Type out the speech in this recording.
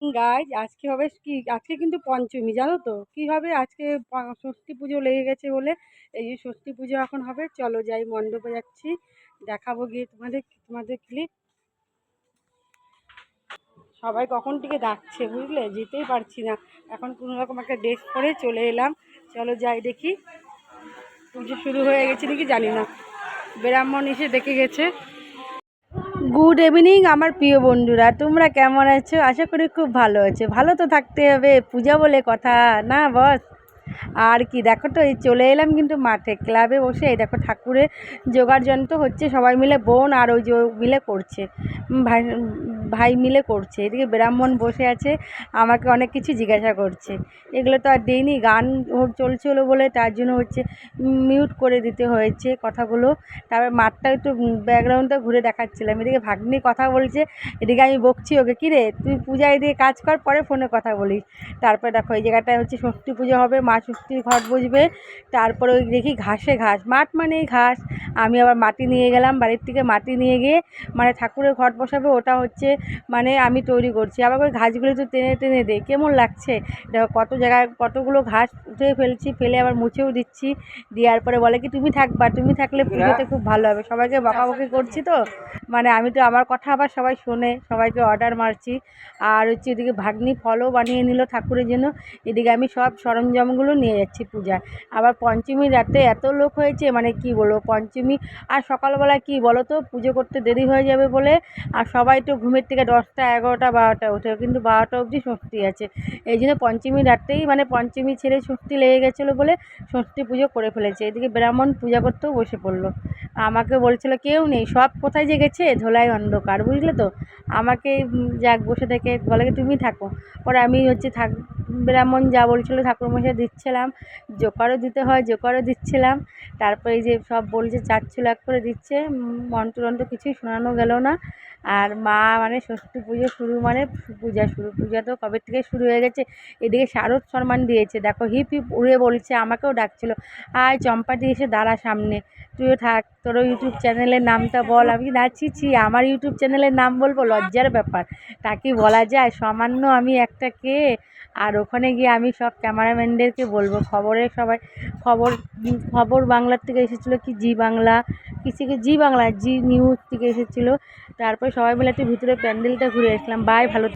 Guys আজকে হবে কি, আজকে কিন্তু পঞ্চমী, জানো তো কি হবে আজকে? ষষ্ঠী পুজো লেগে গেছে বলে এই যে ষষ্ঠী পুজো এখন হবে। চলো যাই, মণ্ডপে যাচ্ছি, দেখাবো গিয়ে তোমাদের তোমাদের ক্লিপ। সবাই কখন থেকে ডাকছে বুঝলে, যেতেই পারছি না। এখন কোনো রকম একটা ড্রেস পরে চলে এলাম। চলো যাই দেখি, পুজো শুরু হয়ে গেছে নাকি জানি না। ব্রাহ্মণ এসে ডেকে গেছে। গুড ইভিনিং আমার প্রিয় বন্ধুরা, তোমরা কেমন আছো? আশা করি খুব ভালো আছো। ভালো তো থাকতে হবে, পূজা বলে কথা না বস। আর কি দেখো তো, এই চলে এলাম কিন্তু মাঠে, ক্লাবে বসে। এই দেখো ঠাকুরের জোগাড় যন্ত্র হচ্ছে, সবাই মিলে বোন আর ওই যে মিলে করছে, ভাই ভাই মিলে করছে। এদিকে ব্রাহ্মণ বসে আছে, আমাকে অনেক কিছু জিজ্ঞাসা করছে। এগুলো তো আর দেইনি, গান চলছিল বলে তার জন্য হচ্ছে মিউট করে দিতে হয়েছে কথাগুলো। তারপর মাঠটা একটু ব্যাকগ্রাউন্ডটা ঘুরে দেখাচ্ছিলাম। এদিকে ভাগ্নি কথা বলছে, এদিকে আমি বকছি ওকে, কিরে তুই পূজা এদিকে কাজ কর, পরে ফোনে কথা বলিস। তারপরে দেখো এই জায়গাটায় হচ্ছে ষষ্ঠী পুজো হবে, মা ষষ্ঠীর ঘট বসবে। তারপরে ওই দেখি ঘাসে ঘাস, মাঠ মানেই ঘাস। আমি আবার মাটি নিয়ে গেলাম, বাড়ির থেকে মাটি নিয়ে গিয়ে মানে ঠাকুরের ঘট বসাবে, ওটা হচ্ছে মানে আমি তৈরি করছি। আবার ওই ঘাসগুলো তো টেনে টেনে দেয়, কেমন লাগছে দেখো। কত জায়গায় কতগুলো ঘাস উঠে ফেলছি, ফেলে আবার মুছেও দিচ্ছি। দেওয়ার পরে বলে কি তুমি থাকবা, তুমি থাকলে পুজোতে খুব ভালো হবে। সবাইকে বকাবকি করছি তো, মানে আমি তো আমার কথা আবার সবাই শোনে, সবাইকে অর্ডার মারছি। আর হচ্ছে এদিকে ভাগ্নি ফলও বানিয়ে নিল ঠাকুরের জন্য। এদিকে আমি সব সরঞ্জামগুলো নিয়ে যাচ্ছি পূজা। আবার পঞ্চমী রাতে এত লোক হয়েছে, মানে কি বলবো পঞ্চমী। আর সকালবেলা কি বলো তো, পুজো করতে দেরি হয়ে যাবে বলে আর সবাই তো ঘুমের থেকে 10টা 11টা 12টা ওঠে, কিন্তু 12টা অবধি ষষ্ঠী আছে। এই জন্য পঞ্চমী রাতেই মানে পঞ্চমী ছেড়ে ষষ্ঠী লেগে গেছিলো বলে ষষ্ঠী পুজো করে ফেলেছে। এদিকে ব্রাহ্মণ পূজা করতেও বসে পড়লো। আমাকে বলছিল কেউ নেই, সব কোথায় যে গেছে, ধোলাই অন্ধকার, বুঝলে তো। আমাকে যাক বসে থেকে বলে কি তুমি থাকো। পরে আমি হচ্ছে ব্রাহ্মণ যা বলছিলো ঠাকুরমশাই দিচ্ছিলাম, জোকারও দিতে হয় জোকারও দিচ্ছিলাম। তারপরে এই যে সব বলছে 4 লাখ করে দিচ্ছে, মন্ত্র কিছুই শোনানো গেল না। আর মা মানে ষষ্ঠী পুজো শুরু মানে পূজা শুরু, পূজা তো কবে থেকে শুরু হয়ে গেছে। এদিকে শারদ সম্মান দিয়েছে দেখো, হিপ হিপ উড়ে বলছে, আমাকেও ডাকছিল আয় চম্পাটি এসে দাঁড়া সামনে, তুইও থাক, তোরও ইউটিউব চ্যানেলের নামটা বল। আমি নাচিছি, আমার ইউটিউব চ্যানেলের নাম বলবো, লজ্জার ব্যাপার, তা কি বলা যায়? সামান্য আমি একটা কে। আর ওখানে গিয়ে আমি সব ক্যামেরাম্যানদেরকে বলবো, খবরের সবাই খবর খবর বাংলার থেকে এসেছিলো, কি জি বাংলা, জি বাংলা, জি নিউজ থেকে এসেছিলো। তারপরে সবাই মিলে একটু ভিতরে প্যান্ডেলটা ঘুরে আসলাম। বাই, ভালো।